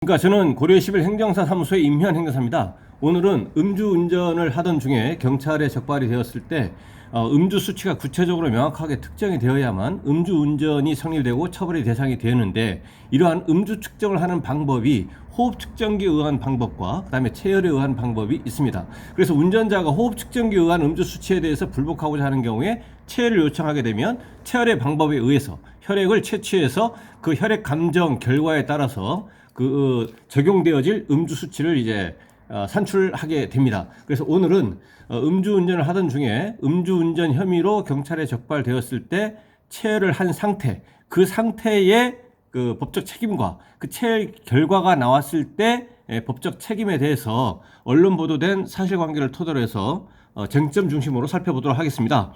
그러니까 저는 고려 11 행정사 사무소의 임현 행정사입니다. 오늘은 음주운전을 하던 중에 경찰에 적발이 되었을 때 음주 수치가 구체적으로 명확하게 특정이 되어야만 음주운전이 성립되고 처벌의 대상이 되었는데, 이러한 음주 측정을 하는 방법이 호흡 측정기에 의한 방법과 그 다음에 체열에 의한 방법이 있습니다. 그래서 운전자가 호흡 측정기에 의한 음주 수치에 대해서 불복하고자 하는 경우에 체열을 요청하게 되면 체열의 방법에 의해서 혈액을 채취해서 그 혈액 감정 결과에 따라서 적용되어질 음주 수치를 이제 산출하게 됩니다. 그래서 오늘은 음주운전을 하던 중에 음주운전 혐의로 경찰에 적발되었을 때 체열을 한 상태, 그 상태의 그 법적 책임과 그 체열 결과가 나왔을 때 법적 책임에 대해서 언론 보도된 사실관계를 토대로 해서 쟁점 중심으로 살펴보도록 하겠습니다.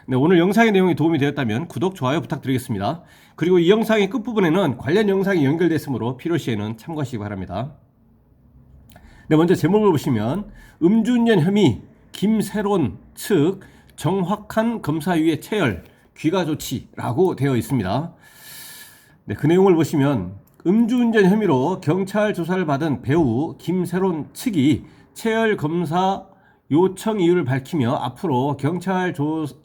네, 오늘 영상의 내용이 도움이 되었다면 구독, 좋아요 부탁드리겠습니다. 그리고 이 영상의 끝부분에는 관련 영상이 연결됐으므로 필요시에는 참고하시기 바랍니다. 네, 먼저 제목을 보시면 음주운전 혐의 김세론 측 정확한 검사위의 체열, 귀가 조치라고 되어 있습니다. 네, 그 내용을 보시면 음주운전 혐의로 경찰 조사를 받은 배우 김세론 측이 체열 검사 요청 이유를 밝히며 앞으로 경찰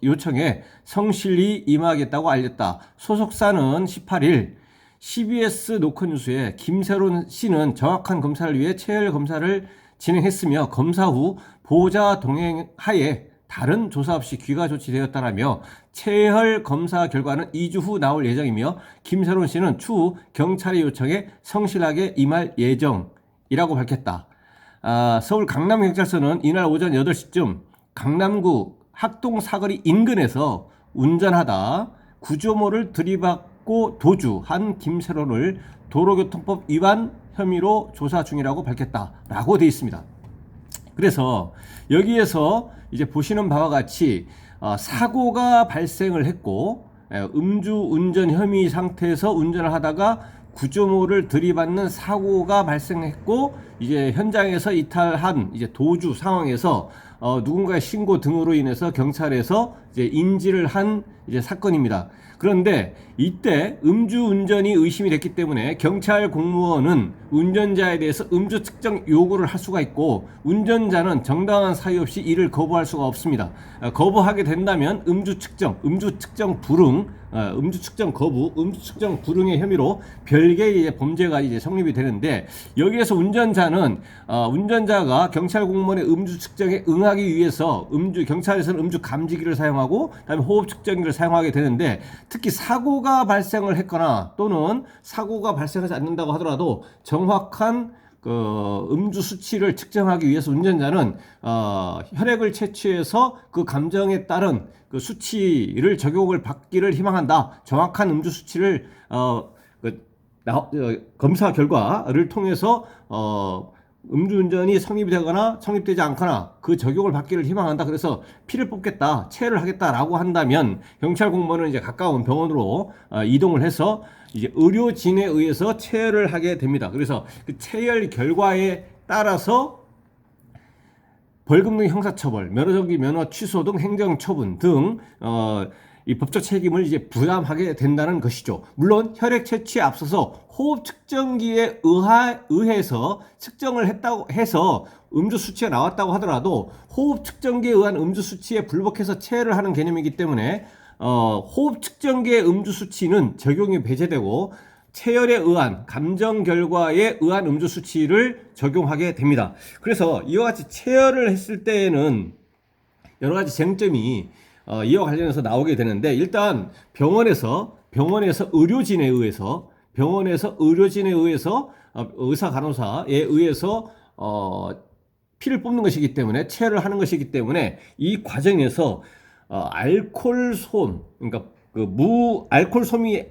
요청에 성실히 임하겠다고 알렸다. 소속사는 18일 CBS 노컷뉴스에 김세론 씨는 정확한 검사를 위해 체열 검사를 진행했으며 검사 후 보호자 동행하에 다른 조사 없이 귀가 조치되었다라며 체열 검사 결과는 2주 후 나올 예정이며 김세론 씨는 추후 경찰의 요청에 성실하게 임할 예정이라고 밝혔다. 서울 강남경찰서는 이날 오전 8시쯤 강남구 학동 사거리 인근에서 운전하다 구조모를 들이받고 도주한 김세론을 도로교통법 위반 혐의로 조사 중이라고 밝혔다라고 되어 있습니다. 그래서 여기에서 이제 보시는 바와 같이 사고가 발생을 했고 음주운전 혐의 상태에서 운전을 하다가 구조모를 들이받는 사고가 발생했고 이제 현장에서 이탈한 이제 도주 상황에서 누군가의 신고 등으로 인해서 경찰에서 이제 인지를 한 이제 사건입니다. 그런데 이때 음주운전이 의심이 됐기 때문에 경찰 공무원은 운전자에 대해서 음주 측정 요구를 할 수가 있고 운전자는 정당한 사유 없이 이를 거부할 수가 없습니다. 거부하게 된다면 음주 측정 불응, 음주 측정 거부, 음주 측정 불응의 혐의로 별개의 이제 범죄가 이제 성립이 되는데, 여기에서 운전자가 경찰 공무원의 음주 측정에 응하기 위해서 경찰에서는 음주 감지기를 사용하고 그다음에 호흡 측정기를 사용하게 되는데, 특히 사고가 발생을 했거나 또는 사고가 발생하지 않는다고 하더라도 정확한 음주 수치를 측정하기 위해서 운전자는 혈액을 채취해서 그 감정에 따른 그 수치를 적용을 받기를 희망한다. 정확한 음주 수치를 검사 결과를 통해서 음주운전이 성립이 되거나 성립되지 않거나 그 적용을 받기를 희망한다. 그래서 피를 뽑겠다, 체열을 하겠다라고 한다면 경찰 공무원은 이제 가까운 병원으로 이동을 해서 이제 의료진에 의해서 체열을 하게 됩니다. 그래서 그 체열 결과에 따라서 벌금 등 형사처벌, 면허정지 면허 취소 등 행정처분 등 이 법적 책임을 이제 부담하게 된다는 것이죠. 물론 혈액 채취에 앞서서 호흡 측정기에 의해서 측정을 했다고 해서 음주 수치가 나왔다고 하더라도 호흡 측정기에 의한 음주 수치에 불복해서 체열을 하는 개념이기 때문에 호흡 측정기의 음주 수치는 적용이 배제되고 체열에 의한 감정 결과에 의한 음주 수치를 적용하게 됩니다. 그래서 이와 같이 체열을 했을 때에는 여러 가지 쟁점이 이와 관련해서 나오게 되는데, 일단 병원에서 의료진에 의해서 의사 간호사에 의해서 피를 뽑는 것이기 때문에 체열을 하는 것이기 때문에 이 과정에서 알코올솜, 그러니까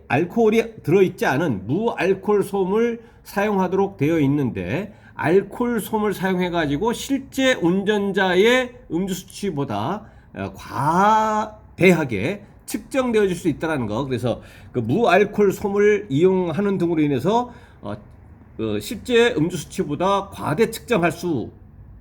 알코올이 들어있지 않은 무알코올솜을 사용하도록 되어 있는데, 알코올솜을 사용해 가지고 실제 운전자의 음주 수치보다 과대하게 측정되어질 수 있다는 거. 그래서 그 무알코올솜을 이용하는 등으로 인해서 실제 음주 수치보다 과대 측정할 수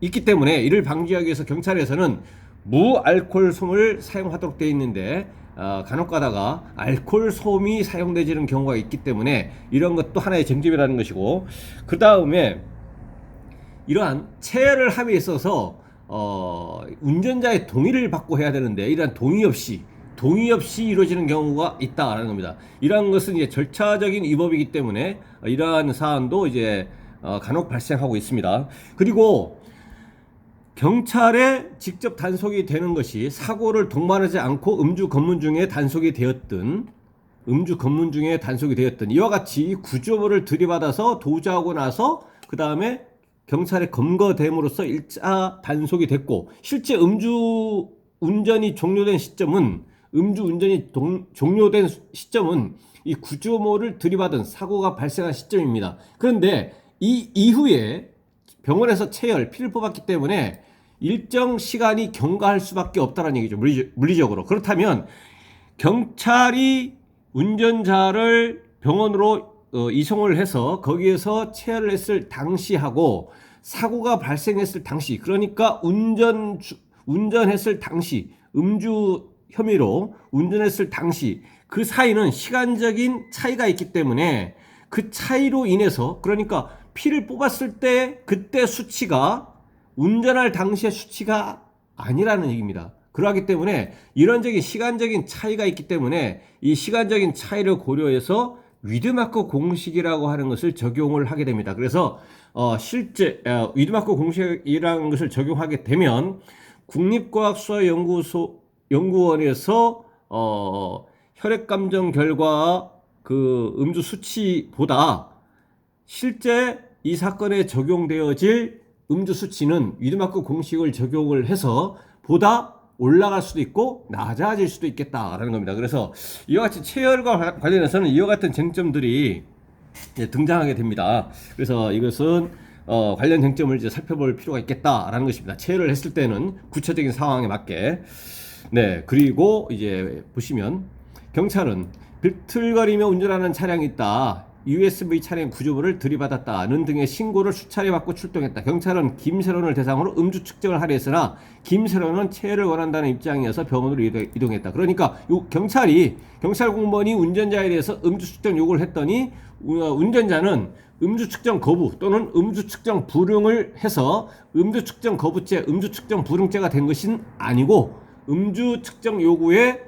있기 때문에 이를 방지하기 위해서 경찰에서는 무알코올솜을 사용하도록 되어 있는데 간혹 가다가 알코올 솜이 사용되지는 경우가 있기 때문에 이런 것도 하나의 쟁점이라는 것이고, 그 다음에 이러한 체해를 함에 있어서 운전자의 동의를 받고 해야 되는데 이러한 동의 없이 이루어지는 경우가 있다라는 겁니다. 이러한 것은 이제 절차적인 위법이기 때문에 이러한 사안도 이제 간혹 발생하고 있습니다. 그리고 경찰에 직접 단속이 되는 것이 사고를 동반하지 않고 음주 검문 중에 단속이 되었든 이와 같이 구조물을 들이받아서 도주하고 나서 그 다음에 경찰에 검거됨으로써 1차 단속이 됐고, 실제 음주운전이 종료된 시점은 이 구조물을 들이받은 사고가 발생한 시점입니다. 그런데 이 이후에 병원에서 피를 뽑았기 때문에 일정 시간이 경과할 수밖에 없다는 얘기죠. 물리적으로. 그렇다면 경찰이 운전자를 병원으로 이송을 해서 거기에서 체열을 했을 당시하고 사고가 발생했을 당시, 그러니까 운전했을 당시, 음주 혐의로 운전했을 당시 그 사이는 시간적인 차이가 있기 때문에 그 차이로 인해서, 그러니까 피를 뽑았을 때 그때 수치가 운전할 당시의 수치가 아니라는 얘기입니다. 그러기 때문에 이런적인 시간적인 차이가 있기 때문에 이 시간적인 차이를 고려해서 위드마크 공식이라고 하는 것을 적용을 하게 됩니다. 그래서 실제 위드마크 공식이라는 것을 적용하게 되면 국립과학수사연구원에서 혈액감정 결과 그 음주 수치보다 실제 이 사건에 적용되어질 음주 수치는 위드마크 공식을 적용을 해서 보다 올라갈 수도 있고 낮아질 수도 있겠다라는 겁니다. 그래서 이와 같이 체열과 관련해서는 이와 같은 쟁점들이 등장하게 됩니다. 그래서 이것은 관련 쟁점을 이제 살펴볼 필요가 있겠다라는 것입니다. 체열을 했을 때는 구체적인 상황에 맞게. 네, 그리고 이제 보시면 경찰은 비틀거리며 운전하는 차량이 있다, USB 차량 구조물을 들이받았다는 등의 신고를 수차례 받고 출동했다. 경찰은 김세론을 대상으로 음주 측정을 하려 했으나 김세론은 체해를 원한다는 입장이어서 병원으로 이동했다. 그러니까 경찰 공무원이 운전자에 대해서 음주 측정 요구를 했더니 운전자는 음주 측정 거부 또는 음주 측정 불응을 해서 음주 측정 거부죄, 음주 측정 불응죄가 된 것은 아니고 음주 측정 요구에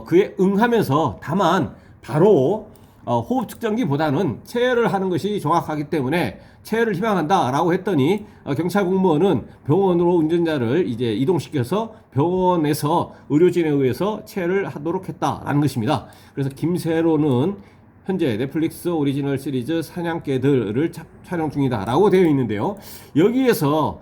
그에 응하면서 다만 바로 호흡 측정기보다는 체열을 하는 것이 정확하기 때문에 체열을 희망한다라고 했더니 경찰 공무원은 병원으로 운전자를 이제 이동시켜서 병원에서 의료진에 의해서 체열을 하도록 했다라는 것입니다. 그래서 김세로는 현재 넷플릭스 오리지널 시리즈 사냥개들을 촬영 중이다라고 되어 있는데요. 여기에서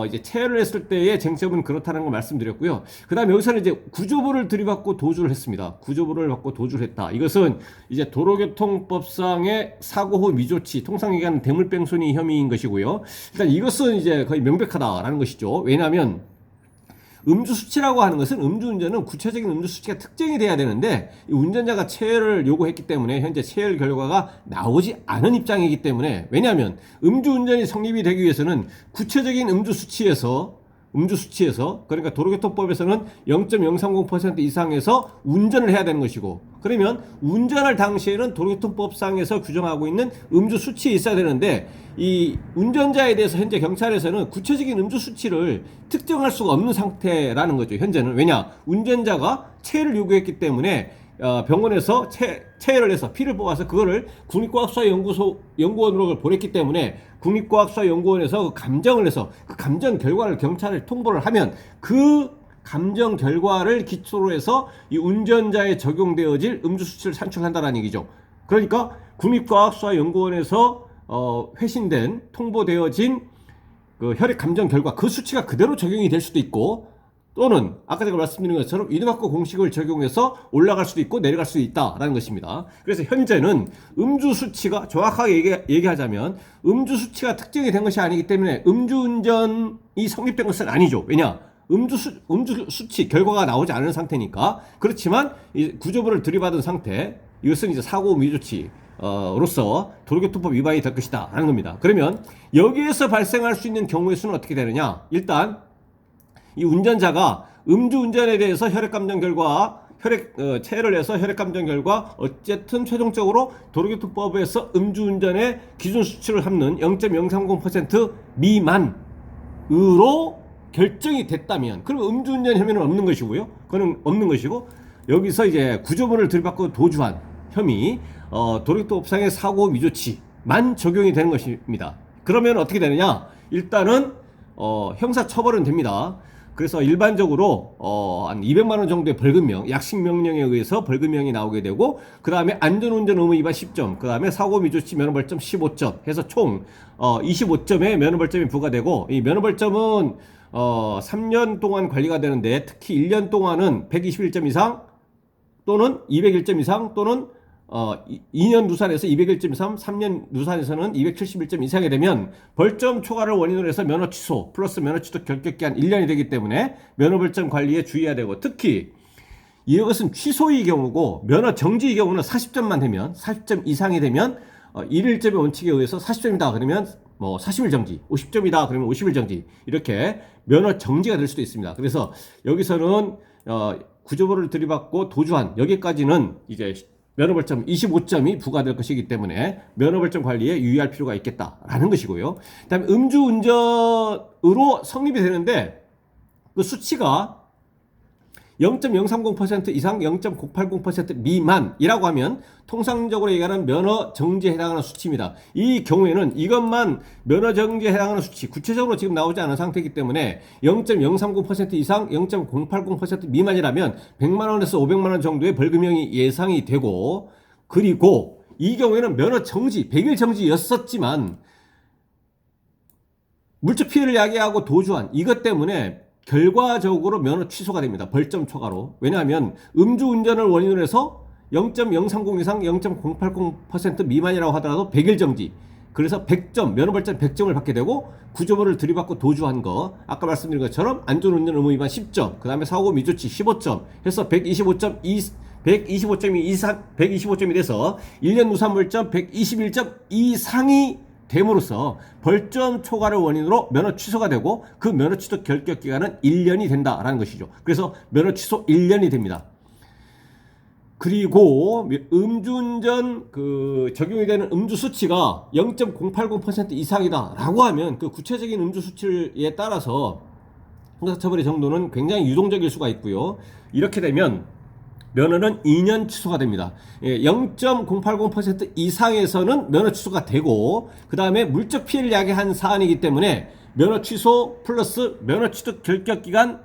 이제 체열을 했을 때의 쟁점은 그렇다는 걸 말씀드렸고요. 그 다음에 여기서는 이제 구조물을 들이받고 도주를 했습니다. 구조물을 받고 도주를 했다. 이것은 이제 도로교통법상의 사고 후 미조치, 통상 얘기하는 대물뺑소니 혐의인 것이고요. 일단 이것은 이제 거의 명백하다라는 것이죠. 왜냐하면 음주 수치라고 하는 것은 음주운전은 구체적인 음주 수치가 특정이 돼야 되는데 운전자가 체열을 요구했기 때문에 현재 체열 결과가 나오지 않은 입장이기 때문에, 왜냐하면 음주운전이 성립이 되기 위해서는 구체적인 음주 수치에서 그러니까 도로교통법에서는 0.030% 이상에서 운전을 해야 되는 것이고, 그러면 운전할 당시에는 도로교통법상에서 규정하고 있는 음주 수치에 있어야 되는데 이 운전자에 대해서 현재 경찰에서는 구체적인 음주 수치를 특정할 수가 없는 상태라는 거죠. 현재는. 왜냐? 운전자가 체해를 요구했기 때문에 병원에서 체해를 해서 피를 뽑아서 그거를 국립과학수사연구원으로 보냈기 때문에 국립과학수사연구원에서 감정을 해서 그 감정 결과를 경찰에 통보를 하면 그 감정 결과를 기초로 해서 이 운전자에 적용되어질 음주 수치를 산출한다는 얘기죠. 그러니까 국립과학수사연구원에서 회신된 통보되어진 그 혈액 감정 결과, 그 수치가 그대로 적용이 될 수도 있고, 또는 아까 제가 말씀드린 것처럼 위드마크 공식을 적용해서 올라갈 수도 있고 내려갈 수도 있다라는 것입니다. 그래서 현재는 음주 수치가 정확하게 얘기하자면 음주 수치가 특정이 된 것이 아니기 때문에 음주운전이 성립된 것은 아니죠. 왜냐? 음주 수치 결과가 나오지 않은 상태니까. 그렇지만 이 구조물을 들이받은 상태, 이것은 이제 사고 미조치 로서 도로교통법 위반이 될 것이다 라는 겁니다. 그러면 여기에서 발생할 수 있는 경우의 수는 어떻게 되느냐? 일단 이 운전자가 음주운전에 대해서 혈액감정 결과 체를 해서 혈액 감정 결과 어쨌든 최종적으로 도로교통법에서 음주운전의 기준 수치를 합는 0.030% 미만으로 결정이 됐다면, 그러면 음주운전 혐의는 없는 것이고요. 그거는 없는 것이고, 여기서 이제 구조물을 들이받고 도주한 혐의, 도로교통법상의 사고 미조치만 적용이 되는 것입니다. 그러면 어떻게 되느냐? 일단은 형사 처벌은 됩니다. 그래서 일반적으로 한 200만 원 정도의 벌금형, 약식 명령에 의해서 벌금형이 나오게 되고, 그 다음에 안전운전 의무 위반 10점, 그 다음에 사고 미조치 면허벌점 15점 해서 총 25점의 면허벌점이 부과되고, 이 면허벌점은 3년 동안 관리가 되는데, 특히 1년 동안은 121점 이상 또는 201점 이상 또는 2년 누산에서 201점 이상, 3년 누산에서는 271점 이상이 되면 벌점 초과를 원인으로 해서 면허 취소 플러스 면허 취소 결격기한 1년이 되기 때문에 면허벌점 관리에 주의해야 되고, 특히 이것은 취소의 경우고 면허 정지의 경우는 40점만 되면, 40점 이상이 되면 1일점의 원칙에 의해서 40점이다 그러면 40일 정지, 50점이다 그러면 50일 정지, 이렇게 면허 정지가 될 수도 있습니다. 그래서 여기서는 구조물을 들이받고 도주한 여기까지는 이제 면허벌점 25점이 부과될 것이기 때문에 면허벌점 관리에 유의할 필요가 있겠다라는 것이고요. 그다음에 음주운전으로 성립이 되는데, 그 수치가 0.030% 이상 0.080% 미만이라고 하면 통상적으로 얘기하는 면허 정지에 해당하는 수치입니다. 이 경우에는 이것만 면허 정지에 해당하는 수치, 구체적으로 지금 나오지 않은 상태이기 때문에 0.030% 이상 0.080% 미만이라면 100만 원에서 500만 원 정도의 벌금형이 예상이 되고, 그리고 이 경우에는 면허 정지, 100일 정지였었지만 물적 피해를 야기하고 도주한 이것 때문에 결과적으로 면허 취소가 됩니다. 벌점 초과로. 왜냐하면 음주운전을 원인으로 해서 0.030 이상 0.080% 미만이라고 하더라도 100일 정지, 그래서 100점, 면허벌점 100점을 받게 되고, 구조물을 들이받고 도주한 거, 아까 말씀드린 것처럼 안전운전 의무 위반 10점, 그 다음에 사고 미조치 15점 해서 125점이 이상, 125점이 돼서 1년 누산물점 121점 이상이 됨으로써 벌점 초과를 원인으로 면허 취소가 되고, 그 면허 취소 결격 기간은 1년이 된다라는 것이죠. 그래서 면허 취소 1년이 됩니다. 그리고 음주운전 적용이 되는 음주 수치가 0.080% 이상이다라고 하면 그 구체적인 음주 수치에 따라서 형사처벌의 정도는 굉장히 유동적일 수가 있고요. 이렇게 되면 면허는 2년 취소가 됩니다. 0.080% 이상에서는 면허 취소가 되고, 그 다음에 물적 피해를 야기한 사안이기 때문에 면허 취소 플러스 면허 취소 결격 기간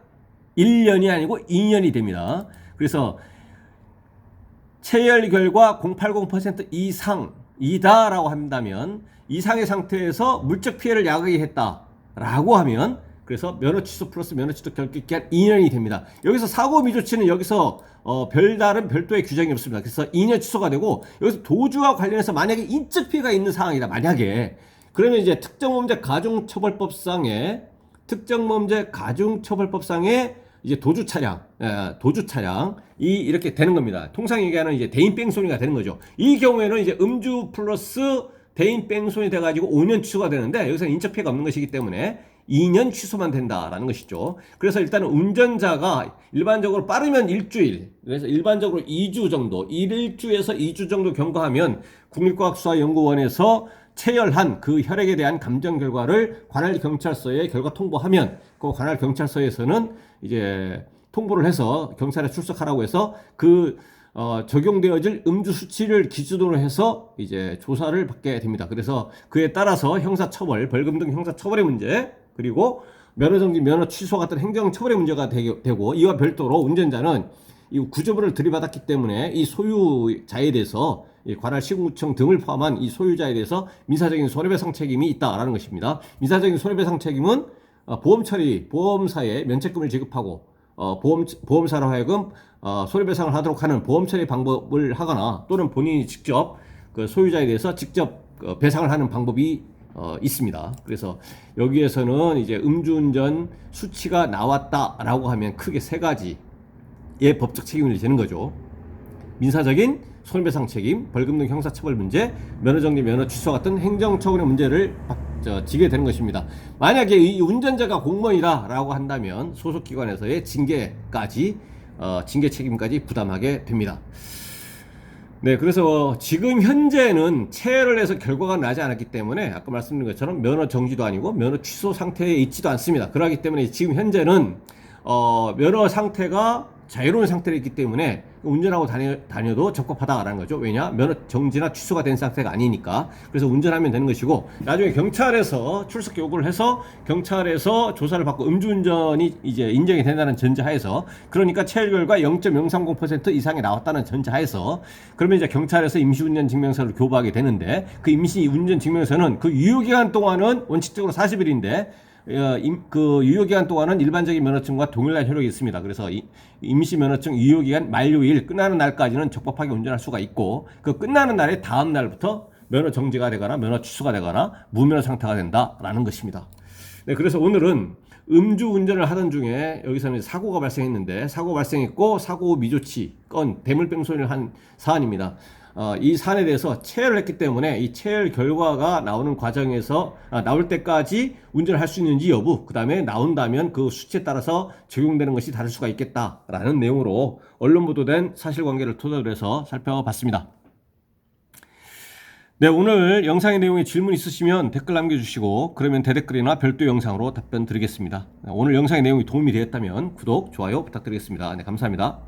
1년이 아니고 2년이 됩니다. 그래서 체열 결과 080% 이상이다라고 한다면, 이상의 상태에서 물적 피해를 야기했다라고 하면, 그래서 면허 취소 플러스 면허 취소 결격 기간 2년이 됩니다. 여기서 사고 미조치는 여기서 별다른 별도의 규정이 없습니다. 그래서 2년 취소가 되고, 여기서 도주와 관련해서 만약에 인적 피해가 있는 상황이다, 만약에, 그러면 이제 특정범죄 가중처벌법상의 이제 도주 차량이 이렇게 되는 겁니다. 통상 얘기하는 이제 대인 뺑소니가 되는 거죠. 이 경우에는 이제 음주 플러스 대인 뺑소니 돼가지고 5년 취소가 되는데, 여기서 인적 피해가 없는 것이기 때문에 2년 취소만 된다라는 것이죠. 그래서 일단은 운전자가 일반적으로 빠르면 일주일, 그래서 일반적으로 2주 정도, 1주에서 2주 정도 경과하면 국립과학수사연구원에서 체열한 그 혈액에 대한 감정 결과를 관할 경찰서에 결과 통보하면, 그 관할 경찰서에서는 이제 통보를 해서 경찰에 출석하라고 해서 적용되어질 음주 수치를 기준으로 해서 이제 조사를 받게 됩니다. 그래서 그에 따라서 형사처벌, 벌금 등 형사처벌의 문제, 그리고 면허정지, 면허 취소 같은 행정처벌의 문제가 되고, 이와 별도로 운전자는 이 구조물을 들이받았기 때문에 이 소유자에 대해서 관할 시군구청 등을 포함한 이 소유자에 대해서 민사적인 손해배상 책임이 있다라는 것입니다. 민사적인 손해배상 책임은 보험사에 면책금을 지급하고 보험사로 하여금 손해배상을 하도록 하는 보험 처리 방법을 하거나, 또는 본인이 직접 그 소유자에 대해서 직접 배상을 하는 방법이 있습니다. 그래서 여기에서는 이제 음주운전 수치가 나왔다라고 하면 크게 세 가지의 법적 책임을 지는 거죠. 민사적인 손해배상 책임, 벌금 등 형사처벌 문제, 면허정지, 면허 취소 같은 행정처분의 문제를 지게 되는 것입니다. 만약에 이 운전자가 공무원이다라고 한다면 소속기관에서의 징계까지 징계 책임까지 부담하게 됩니다. 네, 그래서 지금 현재는 체를 해서 결과가 나지 않았기 때문에 아까 말씀드린 것처럼 면허 정지도 아니고 면허 취소 상태에 있지도 않습니다. 그렇기 때문에 지금 현재는 면허 상태가 자유로운 상태로 있기 때문에 운전하고 다녀도 적법하다라는 거죠. 왜냐? 면허 정지나 취소가 된 상태가 아니니까. 그래서 운전하면 되는 것이고, 나중에 경찰에서 출석 요구를 해서 경찰에서 조사를 받고 음주운전이 이제 인정이 된다는 전제하에서, 그러니까 체열 결과 0.030% 이상이 나왔다는 전제하에서, 그러면 이제 경찰에서 임시운전 증명서를 교부하게 되는데, 그 임시운전 증명서는 그 유효기간 동안은 원칙적으로 40일인데 그 유효기간 동안은 일반적인 면허증과 동일한 효력이 있습니다. 그래서 임시면허증 유효기간 만료일 끝나는 날까지는 적법하게 운전할 수가 있고, 그 끝나는 날의 다음 날부터 면허 정지가 되거나 면허 취소가 되거나 무면허 상태가 된다라는 것입니다. 네, 그래서 오늘은 음주운전을 하던 중에 여기서는 사고가 발생했는데, 사고 발생했고 사고 미조치 건 대물뺑소니를 한 사안입니다. 이 사안에 대해서 체열을 했기 때문에 이 체열 결과가 나오는 과정에서 나올 때까지 운전을 할 수 있는지 여부, 그 다음에 나온다면 그 수치에 따라서 적용되는 것이 다를 수가 있겠다라는 내용으로 언론 보도된 사실관계를 토대로 해서 살펴봤습니다. 네, 오늘 영상의 내용에 질문 있으시면 댓글 남겨주시고, 그러면 대댓글이나 별도 영상으로 답변 드리겠습니다. 오늘 영상의 내용이 도움이 되었다면 구독, 좋아요 부탁드리겠습니다. 네, 감사합니다.